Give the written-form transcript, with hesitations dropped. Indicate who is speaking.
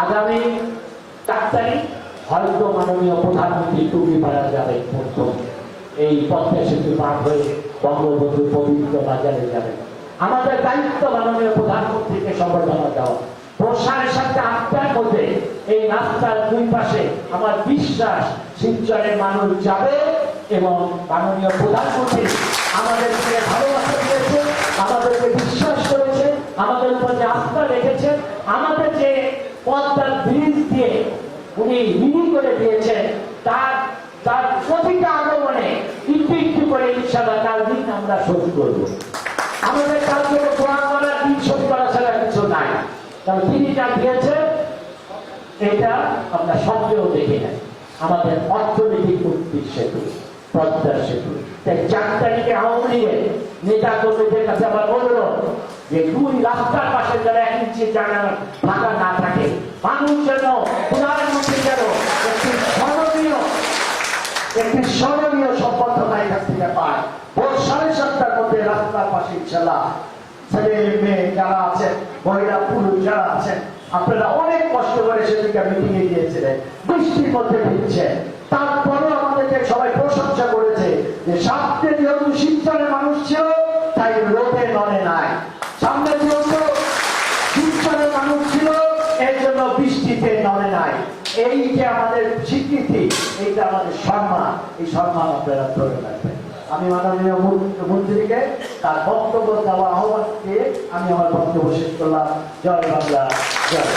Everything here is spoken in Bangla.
Speaker 1: আগামী 4 তারিখ হয়তো মাননীয় প্রধানমন্ত্রী টুপি পাড়া যাবে, প্রথম এই পদ্মা সেতু পার হয়ে বঙ্গবন্ধু পবিত্র বাজারে যাবে। আমাদের দায়িত্ব মাননীয় প্রধানমন্ত্রীকে সম্বর্ধনা দেওয়া। প্রসারের সাথে আত্মার মধ্যে এই রাস্তার 2 পাশে আমার বিশ্বাস শিলচরের মানুষ যাবে এবং মাননীয় প্রধানমন্ত্রী আমাদেরকে ভালোবাসা দিয়েছে, আমাদেরকে বিশ্বাস করেছে, আমাদের উপর যে আস্থা রেখেছেন, আমাদের যে পদ্মার ব্রিজ দিয়ে উনি রিনি করে দিয়েছেন, তার প্রতিটা আগমনে একটু একটু করে ইনশাআল্লাহ তার দিন আমরা শোধ করবো। আমাদের কাজ হলো দোয়া করার, দিন শোধ করা ছাড়া কিছু নাই। কারণ তিনি যা দিয়েছেন এটা আমরা স্বপ্নেও দেখি নাই। আমাদের অর্থনৈতিক মুক্তির সেতু, পদ্মার সেতু। তাই 4 তারিখে আওয়ামী লীগের নেতা কর্মীদের কাছে আমার অনুরোধ যে 2 রাস্তার পাশে যেন 1 ইঞ্চি জায়গা ফাঁকা না থাকে, মানুষ যেন প্রধানমন্ত্রী যেন একটি স্মরণীয় সম্বর্ধনা এখান থেকে পায়। ভোর 7:30টার মধ্যে রাস্তার পাশে ইনশাআল্লাহ ছেলে মেয়ে যারা আছেন, মহিলা পুরুষ যারা আছেন, আপনারা অনেক কষ্ট করে সেদিকে মিটিং এ গিয়েছিলেন, বৃষ্টির মধ্যে ভিজছে, তারপরেও আমাদেরকে সবাই প্রশংসা করেছে যে সামনে যেহেতু শিলচরের মানুষ ছিল তাই রোদে নড়ে নাই, সামনে যেহেতু শিলচরের মানুষ ছিল এর জন্য বৃষ্টিতে নড়ে নাই। এই যে আমাদের স্বীকৃতি, এইটা আমাদের সম্মান, এই সম্মান আপনারা ধরে রাখবেন। আমি মাননীয় মন্ত্রীকে তার বক্তব্য দেওয়া আহ্বান দিয়ে আমি আমার বক্তব্য শেষ করলাম। জয় বাংলা, জয়।